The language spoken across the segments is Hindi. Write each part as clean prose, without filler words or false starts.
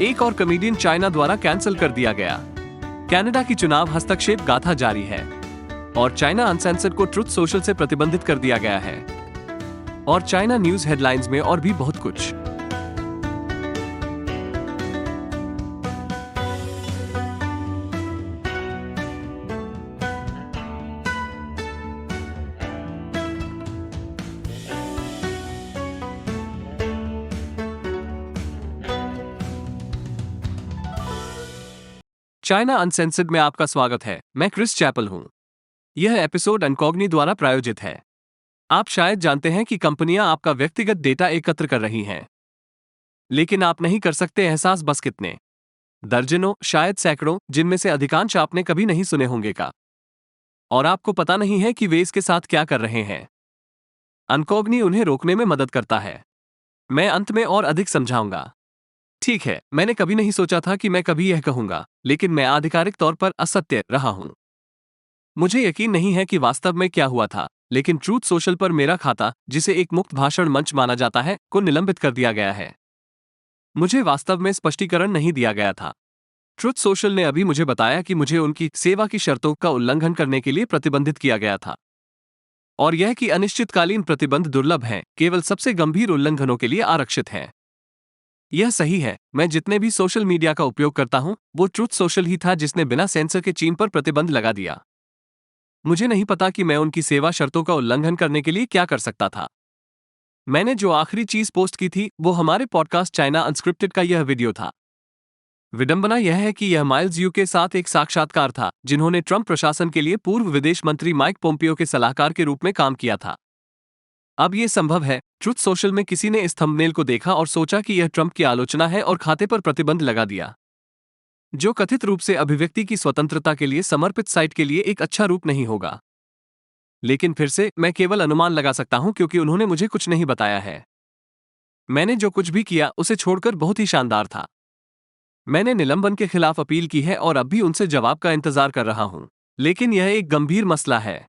एक और कॉमेडियन चाइना द्वारा कैंसिल कर दिया गया। कनाडा की चुनाव हस्तक्षेप गाथा जारी है और चाइना अनसेंसर्ड को ट्रुथ सोशल से प्रतिबंधित कर दिया गया है। और चाइना न्यूज हेडलाइंस में और भी बहुत कुछ। चाइना अनसेंसर्ड में आपका स्वागत है। मैं क्रिस चैपल हूं। यह एपिसोड अनकॉग्नी द्वारा प्रायोजित है। आप शायद जानते हैं कि कंपनियां आपका व्यक्तिगत डेटा एकत्र कर रही हैं, लेकिन आप नहीं कर सकते एहसास बस कितने दर्जनों, शायद सैकड़ों, जिनमें से अधिकांश आपने कभी नहीं सुने होंगे का। और आपको पता नहीं है कि वे इसके साथ क्या कर रहे हैं। अनकॉग्नी उन्हें रोकने में मदद करता है। मैं अंत में और अधिक समझाऊंगा। ठीक है, मैंने कभी नहीं सोचा था कि मैं कभी यह कहूंगा, लेकिन मैं आधिकारिक तौर पर असत्य रहा हूं। मुझे यकीन नहीं है कि वास्तव में क्या हुआ था, लेकिन ट्रूथ सोशल पर मेरा खाता, जिसे एक मुक्त भाषण मंच माना जाता है, को निलंबित कर दिया गया है। मुझे वास्तव में स्पष्टीकरण नहीं दिया गया था। ट्रूथ सोशल ने अभी मुझे बताया कि मुझे उनकी सेवा की शर्तों का उल्लंघन करने के लिए प्रतिबंधित किया गया था, और यह कि अनिश्चितकालीन प्रतिबंध दुर्लभ हैं, केवल सबसे गंभीर उल्लंघनों के लिए आरक्षित हैं। यह सही है। मैं जितने भी सोशल मीडिया का उपयोग करता हूं, वो ट्रूथ सोशल ही था जिसने बिना सेंसर के चीन पर प्रतिबंध लगा दिया। मुझे नहीं पता कि मैं उनकी सेवा शर्तों का उल्लंघन करने के लिए क्या कर सकता था। मैंने जो आखिरी चीज पोस्ट की थी वो हमारे पॉडकास्ट चाइना अनस्क्रिप्टेड का यह वीडियो था। विडंबना यह है कि यह माइल्स यू के साथ एक साक्षात्कार था, जिन्होंने ट्रंप प्रशासन के लिए पूर्व विदेश मंत्री माइक पोम्पियो के सलाहकार के रूप में काम किया था। अब यह संभव है, ट्रुथ सोशल में किसी ने इस थंबनेल को देखा और सोचा कि यह ट्रंप की आलोचना है और खाते पर प्रतिबंध लगा दिया, जो कथित रूप से अभिव्यक्ति की स्वतंत्रता के लिए समर्पित साइट के लिए एक अच्छा रूप नहीं होगा। लेकिन फिर से, मैं केवल अनुमान लगा सकता हूं क्योंकि उन्होंने मुझे कुछ नहीं बताया है। मैंने जो कुछ भी किया उसे छोड़कर बहुत ही शानदार था। मैंने निलंबन के खिलाफ अपील की है और अब भी उनसे जवाब का इंतजार कर रहा हूं। लेकिन यह एक गंभीर मसला है।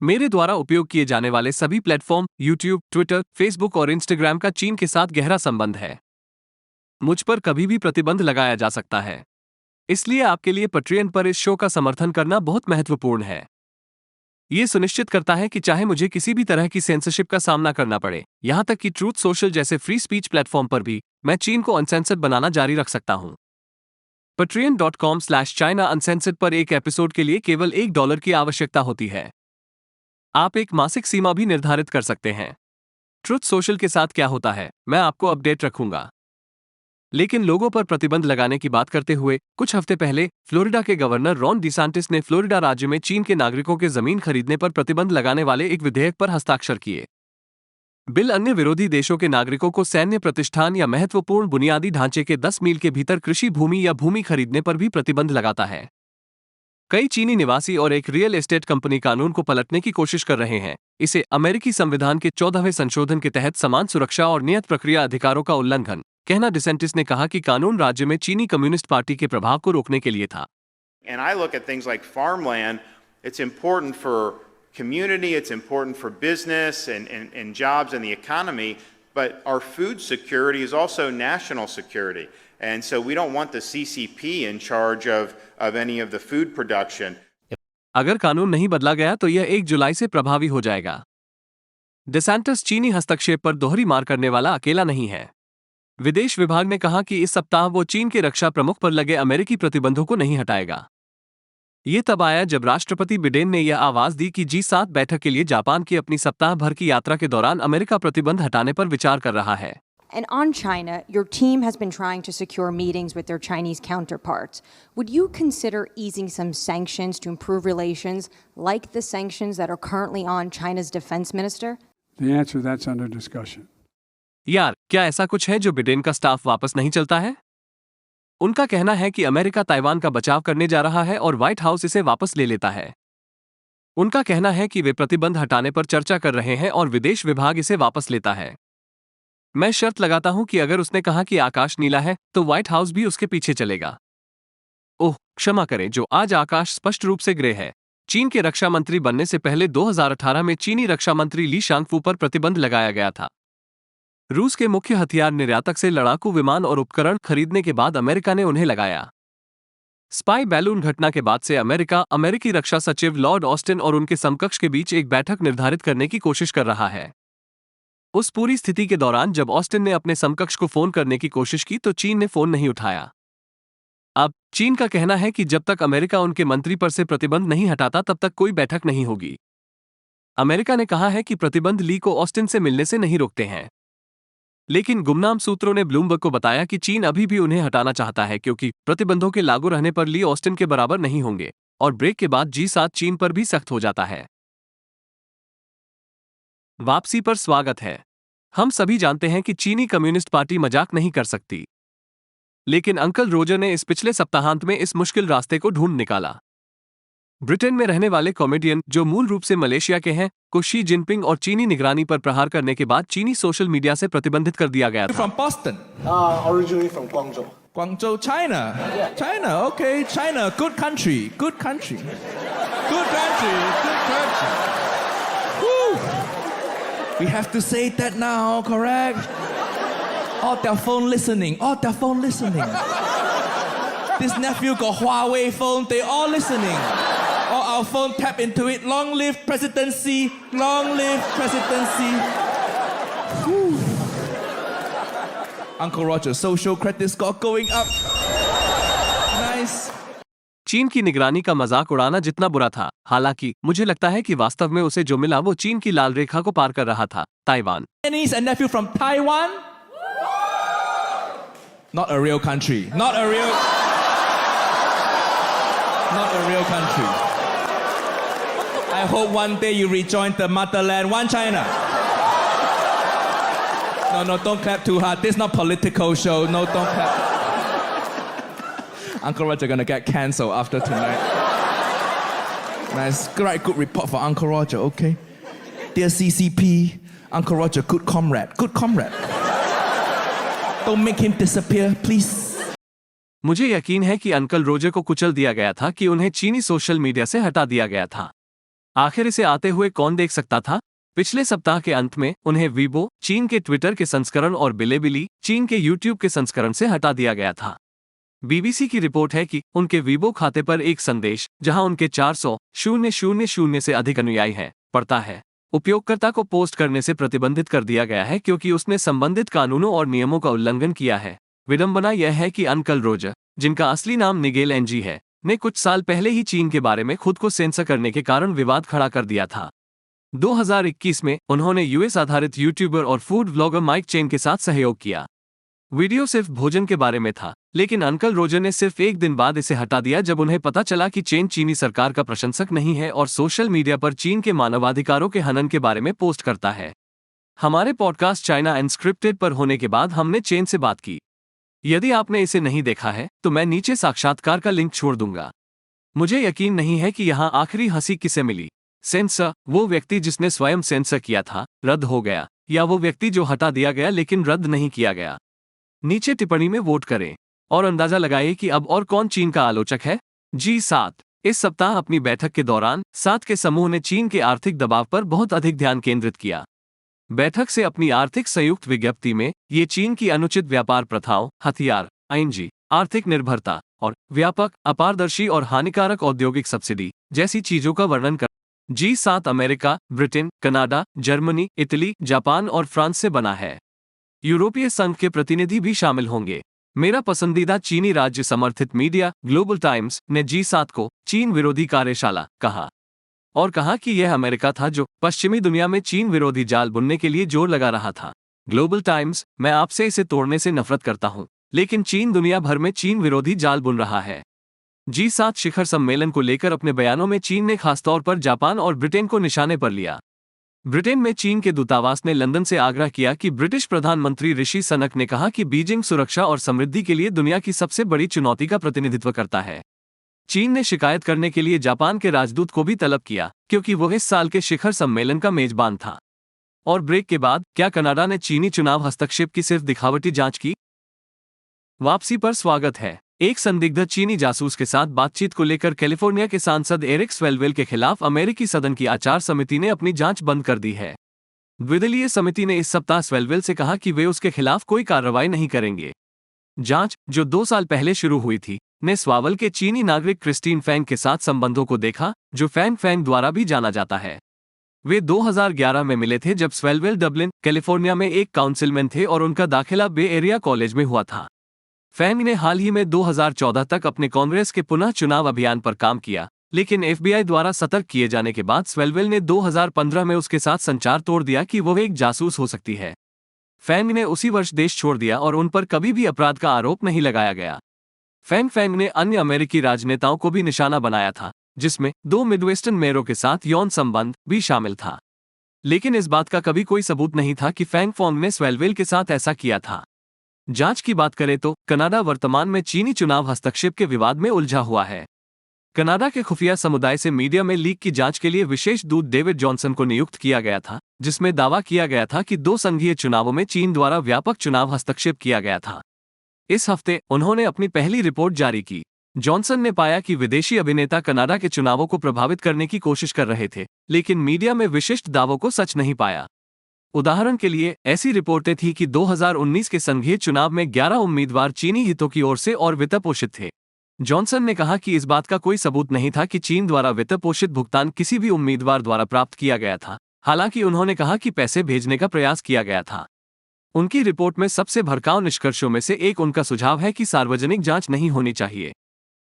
मेरे द्वारा उपयोग किए जाने वाले सभी प्लेटफॉर्म, यूट्यूब, ट्विटर, फेसबुक और इंस्टाग्राम का चीन के साथ गहरा संबंध है। मुझ पर कभी भी प्रतिबंध लगाया जा सकता है। इसलिए आपके लिए पैट्रियन पर इस शो का समर्थन करना बहुत महत्वपूर्ण है। यह सुनिश्चित करता है कि चाहे मुझे किसी भी तरह की सेंसरशिप का सामना करना पड़े, यहां तक कि ट्रूथ सोशल जैसे फ्री स्पीच प्लेटफॉर्म पर भी, मैं चीन को अनसेंसर्ड बनाना जारी रख सकता हूं। patreon.com/China Uncensored पर एक एपिसोड के लिए केवल $1 की आवश्यकता होती है। आप एक मासिक सीमा भी निर्धारित कर सकते हैं। ट्रुथ सोशल के साथ क्या होता है, मैं आपको अपडेट रखूंगा। लेकिन लोगों पर प्रतिबंध लगाने की बात करते हुए, कुछ हफ्ते पहले फ्लोरिडा के गवर्नर रॉन डिसांटिस ने फ्लोरिडा राज्य में चीन के नागरिकों के जमीन खरीदने पर प्रतिबंध लगाने वाले एक विधेयक पर हस्ताक्षर किए। बिल अन्य विरोधी देशों के नागरिकों को सैन्य प्रतिष्ठान या महत्वपूर्ण बुनियादी ढांचे के 10 मील के भीतर कृषि भूमि या भूमि खरीदने पर भी प्रतिबंध लगाता है। कई चीनी निवासी और एक रियल एस्टेट कंपनी कानून को पलटने की कोशिश कर रहे हैं, इसे अमेरिकी संविधान के 14वें संशोधन के तहत समान सुरक्षा और नियत प्रक्रिया अधिकारों का उल्लंघन कहना। डिसेंटिस ने कहा कि कानून राज्य में चीनी कम्युनिस्ट पार्टी के प्रभाव को रोकने के लिए था। And I look at things like farmland, it's important for community, it's important for business and jobs and the economy, but our food security is also national security. And so we don't want the CCP in charge of any of the food production. अगर कानून नहीं बदला गया तो यह 1 जुलाई से प्रभावी हो जाएगा। डिसेंटिस चीनी हस्तक्षेप पर दोहरी मार करने वाला अकेला नहीं है। विदेश विभाग ने कहा कि इस सप्ताह वो चीन के रक्षा प्रमुख पर लगे अमेरिकी प्रतिबंधों को नहीं हटाएगा। ये तब आया जब राष्ट्रपति बिडेन ने यह आवाज दी कि G7 बैठक के लिए जापान की अपनी सप्ताह भर की यात्रा के दौरान अमेरिका प्रतिबंध हटाने पर विचार कर रहा है। And on China, your team has been trying to secure meetings with their Chinese counterparts. Would you consider easing some sanctions to improve relations, like the sanctions that are currently on China's defense minister? The answer, that's under discussion. यार, क्या ऐसा कुछ है जो बिडेन का स्टाफ वापस नहीं चलता है? उनका कहना है कि अमेरिका ताइवान का बचाव करने जा रहा है और व्हाइट हाउस इसे वापस ले लेता है। उनका कहना है कि वे प्रतिबंध हटाने पर चर्चा कर रहे हैं और विदेश विभाग इसे वापस लेता है। मैं शर्त लगाता हूं कि अगर उसने कहा कि आकाश नीला है, तो व्हाइट हाउस भी उसके पीछे चलेगा। ओह, क्षमा करें, जो आज आकाश स्पष्ट रूप से ग्रे है। चीन के रक्षा मंत्री बनने से पहले 2018 में चीनी रक्षा मंत्री ली शांगफू पर प्रतिबंध लगाया गया था। रूस के मुख्य हथियार निर्यातक से लड़ाकू विमान और उपकरण खरीदने के बाद अमेरिका ने उन्हें लगाया। स्पाई बैलून घटना के बाद से अमेरिकी रक्षा सचिव लॉर्ड ऑस्टिन और उनके समकक्ष के बीच एक बैठक निर्धारित करने की कोशिश कर रहा है। उस पूरी स्थिति के दौरान जब ऑस्टिन ने अपने समकक्ष को फोन करने की कोशिश की तो चीन ने फोन नहीं उठाया। अब चीन का कहना है कि जब तक अमेरिका उनके मंत्री पर से प्रतिबंध नहीं हटाता तब तक कोई बैठक नहीं होगी। अमेरिका ने कहा है कि प्रतिबंध ली को ऑस्टिन से मिलने से नहीं रोकते हैं, लेकिन गुमनाम सूत्रों ने ब्लूमबर्ग को बताया कि चीन अभी भी उन्हें हटाना चाहता है क्योंकि प्रतिबंधों के लागू रहने पर ली ऑस्टिन के बराबर नहीं होंगे और ब्रेक के बाद G7 चीन पर भी सख्त हो जाता है। वापसी पर स्वागत है। हम सभी जानते हैं कि चीनी कम्युनिस्ट पार्टी मजाक नहीं कर सकती, लेकिन अंकल रोजर ने इस पिछले सप्ताहांत में इस मुश्किल रास्ते को ढूंढ निकाला। ब्रिटेन में रहने वाले कॉमेडियन जो मूल रूप से मलेशिया के हैं को शी जिनपिंग और चीनी निगरानी पर प्रहार करने के बाद चीनी सोशल मीडिया से प्रतिबंधित कर दिया गया था। From Boston. Originally from Guangzhou. Guangzhou, China. China, okay. China, good country. Good country. Good country. Good country. Woo. We have to say that now, correct? All their phone listening. All their phone listening. This nephew got Huawei phone. They all listening. All our phone tap into it. Long live presidency. Long live presidency. Whew. Uncle Roger, social credit score going up. Nice. चीन की निगरानी का मजाक उड़ाना जितना बुरा था, हालांकि मुझे लगता है कि वास्तव में उसे जो मिला वो चीन की लाल रेखा को पार कर रहा था, Taiwan. Niece and nephew from Taiwan? Not a real country. Not a real country. I hope one day you rejoin the motherland, one China. No, don't clap too hard. This is not political show. No, don't clap. Uncle Roger gonna get cancelled after tonight. Nice, great, good report for Uncle Roger. Okay, dear CCP, Uncle Roger, good comrade, good comrade. Don't make him disappear, please. मुझे यकीन है कि अंकल रोजर को कुचल दिया गया था कि उन्हें चीनी सोशल मीडिया से हटा दिया गया था। आखिर इसे आते हुए कौन देख सकता था? पिछले सप्ताह के अंत में उन्हें वीबो, चीन के ट्विटर के संस्करण और बिलेबिली, चीन के यूट्यूब के संस्करण से हटा दिया गया था। बीबीसी की रिपोर्ट है कि उनके वीबो खाते पर एक संदेश, जहां उनके 400,000 से अधिक अनुयायी हैं, पड़ता है। उपयोगकर्ता को पोस्ट करने से प्रतिबंधित कर दिया गया है क्योंकि उसने संबंधित कानूनों और नियमों का उल्लंघन किया है। विडंबना यह है कि अंकल रोजर, जिनका असली नाम निगेल एनजी है, ने कुछ साल पहले ही चीन के बारे में खुद को सेंसर करने के कारण विवाद खड़ा कर दिया था। 2021 में उन्होंने यूएस आधारित यूट्यूबर और फूड व्लॉगर माइक चेन के साथ सहयोग किया। वीडियो सिर्फ भोजन के बारे में था, लेकिन अंकल रोजर ने सिर्फ एक दिन बाद इसे हटा दिया जब उन्हें पता चला कि चेन चीनी सरकार का प्रशंसक नहीं है और सोशल मीडिया पर चीन के मानवाधिकारों के हनन के बारे में पोस्ट करता है। हमारे पॉडकास्ट चाइना अनस्क्रिप्टेड पर होने के बाद हमने चेन से बात की। यदि आपने इसे नहीं देखा है तो मैं नीचे साक्षात्कार का लिंक छोड़ दूंगा। मुझे यकीन नहीं है कि यहाँ आखिरी हंसी किसे मिली। सेंसर, वो व्यक्ति जिसने स्वयं सेंसर किया था, रद्द हो गया, या वो व्यक्ति जो हटा दिया गया लेकिन रद्द नहीं किया गया? नीचे टिप्पणी में वोट करें और अंदाजा लगाइए कि अब और कौन चीन का आलोचक है। G7 इस सप्ताह अपनी बैठक के दौरान 7 के समूह ने चीन के आर्थिक दबाव पर बहुत अधिक ध्यान केंद्रित किया। बैठक से अपनी आर्थिक संयुक्त विज्ञप्ति में ये चीन की अनुचित व्यापार प्रथाओं, हथियार, आईएनजी, आर्थिक निर्भरता और व्यापक, अपारदर्शी और हानिकारक औद्योगिक सब्सिडी जैसी चीजों का वर्णन कर। G7 America, Britain, Canada, Germany, Italy, Japan और फ्रांस से बना है। यूरोपीय संघ के प्रतिनिधि भी शामिल होंगे। मेरा पसंदीदा चीनी राज्य समर्थित मीडिया ग्लोबल टाइम्स ने G7 को चीन विरोधी कार्यशाला कहा और कहा कि यह अमेरिका था जो पश्चिमी दुनिया में चीन विरोधी जाल बुनने के लिए जोर लगा रहा था। ग्लोबल टाइम्स, मैं आपसे इसे तोड़ने से नफरत करता हूं, लेकिन चीन दुनिया भर में चीन विरोधी जाल बुन रहा है। G7 शिखर सम्मेलन को लेकर अपने बयानों में चीन ने खासतौर पर जापान और ब्रिटेन को निशाने पर लिया। ब्रिटेन में चीन के दूतावास ने लंदन से आग्रह किया कि ब्रिटिश प्रधानमंत्री ऋषि सनक ने कहा कि बीजिंग सुरक्षा और समृद्धि के लिए दुनिया की सबसे बड़ी चुनौती का प्रतिनिधित्व करता है। चीन ने शिकायत करने के लिए जापान के राजदूत को भी तलब किया क्योंकि वह इस साल के शिखर सम्मेलन का मेजबान था। और ब्रेक के बाद क्या कनाडा ने चीनी चुनाव हस्तक्षेप की सिर्फ दिखावटी जांच की? वापसी पर स्वागत है। एक संदिग्ध चीनी जासूस के साथ बातचीत को लेकर कैलिफोर्निया के सांसद एरिक स्वेलवेल के खिलाफ अमेरिकी सदन की आचार समिति ने अपनी जांच बंद कर दी है। द्विदलीय समिति ने इस सप्ताह स्वेलविल से कहा कि वे उसके खिलाफ कोई कार्रवाई नहीं करेंगे। जांच, जो 2 साल पहले शुरू हुई थी, ने स्वावल के चीनी नागरिक क्रिस्टीन फैंग के साथ संबंधों को देखा, जो फैंग फैंग द्वारा भी जाना जाता है। वे 2011 में मिले थे जब स्वेलविल डबलिन, कैलिफोर्निया में एक काउंसिलमैन थे और उनका दाखिला बे एरिया कॉलेज में हुआ था। फैंग ने हाल ही में 2014 तक अपने कांग्रेस के पुनः चुनाव अभियान पर काम किया, लेकिन FBI द्वारा सतर्क किए जाने के बाद स्वेलविल ने 2015 में उसके साथ संचार तोड़ दिया कि वो एक जासूस हो सकती है। फैंग ने उसी वर्ष देश छोड़ दिया और उन पर कभी भी अपराध का आरोप नहीं लगाया गया। फैंग ने अन्य अमेरिकी राजनेताओं को भी निशाना बनाया था, जिसमें 2 मिडवेस्टर्न मेयरों के साथ यौन संबंध भी शामिल था। लेकिन इस बात का कभी कोई सबूत नहीं था कि फैंग ने स्वेलविल के साथ ऐसा किया था। जांच की बात करें तो कनाडा वर्तमान में चीनी चुनाव हस्तक्षेप के विवाद में उलझा हुआ है। कनाडा के खुफिया समुदाय से मीडिया में लीक की जांच के लिए विशेष दूत डेविड जॉनसन को नियुक्त किया गया था, जिसमें दावा किया गया था कि 2 संघीय चुनावों में चीन द्वारा व्यापक चुनाव हस्तक्षेप किया गया था। इस हफ्ते उन्होंने अपनी पहली रिपोर्ट जारी की। जॉनसन ने पाया कि विदेशी अभिनेता कनाडा के चुनावों को प्रभावित करने की कोशिश कर रहे थे, लेकिन मीडिया में विशिष्ट दावों को सच नहीं पाया। उदाहरण के लिए, ऐसी रिपोर्टें थीं कि 2019 के संघीय चुनाव में 11 उम्मीदवार चीनी हितों की ओर से और वित्तपोषित थे। जॉनसन ने कहा कि इस बात का कोई सबूत नहीं था कि चीन द्वारा वित्तपोषित भुगतान किसी भी उम्मीदवार द्वारा प्राप्त किया गया था, हालांकि उन्होंने कहा कि पैसे भेजने का प्रयास किया गया था। उनकी रिपोर्ट में सबसे भड़काऊ निष्कर्षों में से एक उनका सुझाव है कि सार्वजनिक जांच नहीं होनी चाहिए।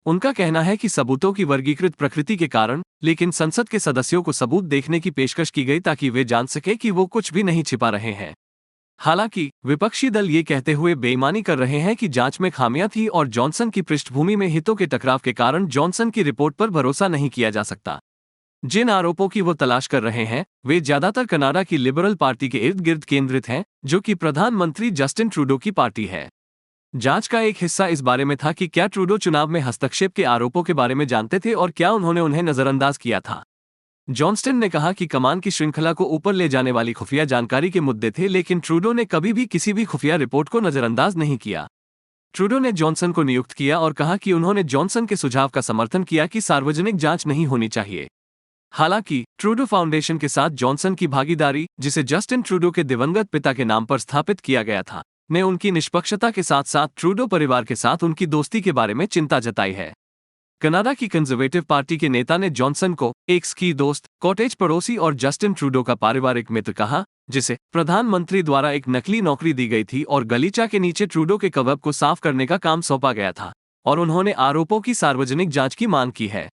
उनका कहना है कि सबूतों की वर्गीकृत प्रकृति के कारण, लेकिन संसद के सदस्यों को सबूत देखने की पेशकश की गई ताकि वे जान सके कि वो कुछ भी नहीं छिपा रहे हैं। हालांकि विपक्षी दल ये कहते हुए बेईमानी कर रहे हैं कि जांच में खामियां थी और जॉनसन की पृष्ठभूमि में हितों के टकराव के कारण जॉनसन की रिपोर्ट पर भरोसा नहीं किया जा सकता। जिन आरोपों की वो तलाश कर रहे हैं, वे ज्यादातर कनाडा की लिबरल पार्टी के इर्द गिर्द केंद्रित हैं, जो कि प्रधानमंत्री जस्टिन ट्रूडो की पार्टी है। जांच का एक हिस्सा इस बारे में था कि क्या ट्रूडो चुनाव में हस्तक्षेप के आरोपों के बारे में जानते थे और क्या उन्होंने उन्हें नजरअंदाज किया था। जॉनस्टन ने कहा कि कमान की श्रृंखला को ऊपर ले जाने वाली खुफिया जानकारी के मुद्दे थे, लेकिन ट्रूडो ने कभी भी किसी भी खुफिया रिपोर्ट को नजरअंदाज नहीं किया। ट्रूडो ने जॉनसन को नियुक्त किया और कहा कि उन्होंने जॉनसन के सुझाव का समर्थन किया कि सार्वजनिक जांच नहीं होनी चाहिए। हालांकि ट्रूडो फाउंडेशन के साथ जॉनसन की भागीदारी, जिसे जस्टिन ट्रूडो के दिवंगत पिता के नाम पर स्थापित किया गया था, ने उनकी निष्पक्षता के साथ साथ ट्रूडो परिवार के साथ उनकी दोस्ती के बारे में चिंता जताई है। कनाडा की कंजर्वेटिव पार्टी के नेता ने जॉनसन को एक स्की दोस्त, कॉटेज पड़ोसी और जस्टिन ट्रूडो का पारिवारिक मित्र कहा, जिसे प्रधानमंत्री द्वारा एक नकली नौकरी दी गई थी और गलीचा के नीचे ट्रूडो के कवर्ब को साफ करने का काम सौंपा गया था, और उन्होंने आरोपों की सार्वजनिक जांच की मांग की है।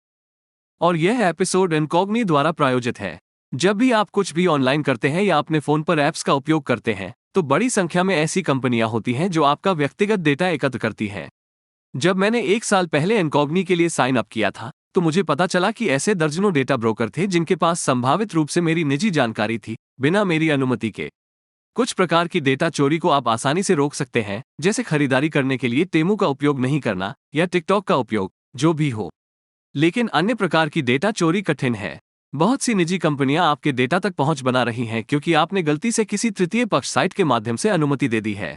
और यह एपिसोड इनकॉग्नी द्वारा प्रायोजित है। जब भी आप कुछ भी ऑनलाइन करते हैं या अपने फोन पर ऐप्स का उपयोग करते हैं, तो बड़ी संख्या में ऐसी कंपनियां होती हैं जो आपका व्यक्तिगत डेटा एकत्र करती हैं। जब मैंने 1 साल पहले इनकॉग्नी के लिए साइन अप किया था, तो मुझे पता चला कि ऐसे दर्जनों डेटा ब्रोकर थे जिनके पास संभावित रूप से मेरी निजी जानकारी थी, बिना मेरी अनुमति के। कुछ प्रकार की डेटा चोरी को आप आसानी से रोक सकते हैं, जैसे खरीदारी करने के लिए टेमू का उपयोग नहीं करना या टिकटॉक का उपयोग, जो भी हो। लेकिन अन्य प्रकार की डेटा चोरी कठिन है। बहुत सी निजी कंपनियां आपके डेटा तक पहुंच बना रही हैं क्योंकि आपने गलती से किसी तृतीय पक्ष साइट के माध्यम से अनुमति दे दी है।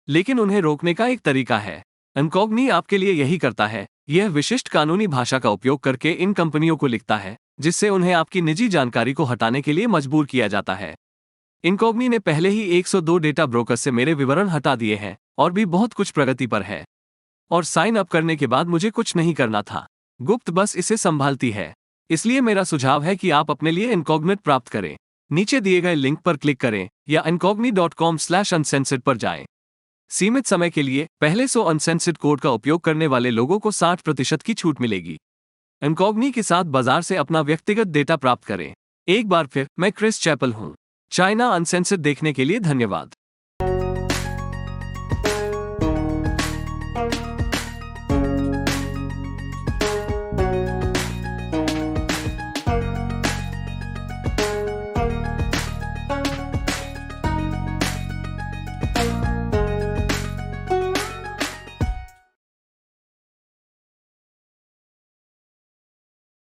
लेकिन उन्हें रोकने का एक तरीका है। इनकॉग्नी आपके लिए यही करता है। यह विशिष्ट कानूनी भाषा का उपयोग करके इन कंपनियों को लिखता है, जिससे उन्हें आपकी निजी जानकारी को हटाने के लिए मजबूर किया जाता है। इनकॉग्नी ने पहले ही 102 डेटा ब्रोकर से मेरे विवरण हटा दिए हैं और भी बहुत कुछ प्रगति पर है। और साइन अप करने के बाद मुझे कुछ नहीं करना था। गुप्त बस इसे संभालती है। इसलिए मेरा सुझाव है कि आप अपने लिए इनकॉग्निट प्राप्त करें। नीचे दिए गए लिंक पर क्लिक करें या incogni.com/uncensored पर जाएं। सीमित समय के लिए पहले 100 अनसेंसर्ड कोड का उपयोग करने वाले लोगों को 60% की छूट मिलेगी। इनकॉग्नी के साथ बाजार से अपना व्यक्तिगत डेटा प्राप्त करें। एक बार फिर, मैं क्रिस चैपल हूं। चाइना अनसेंसर्ड देखने के लिए धन्यवाद।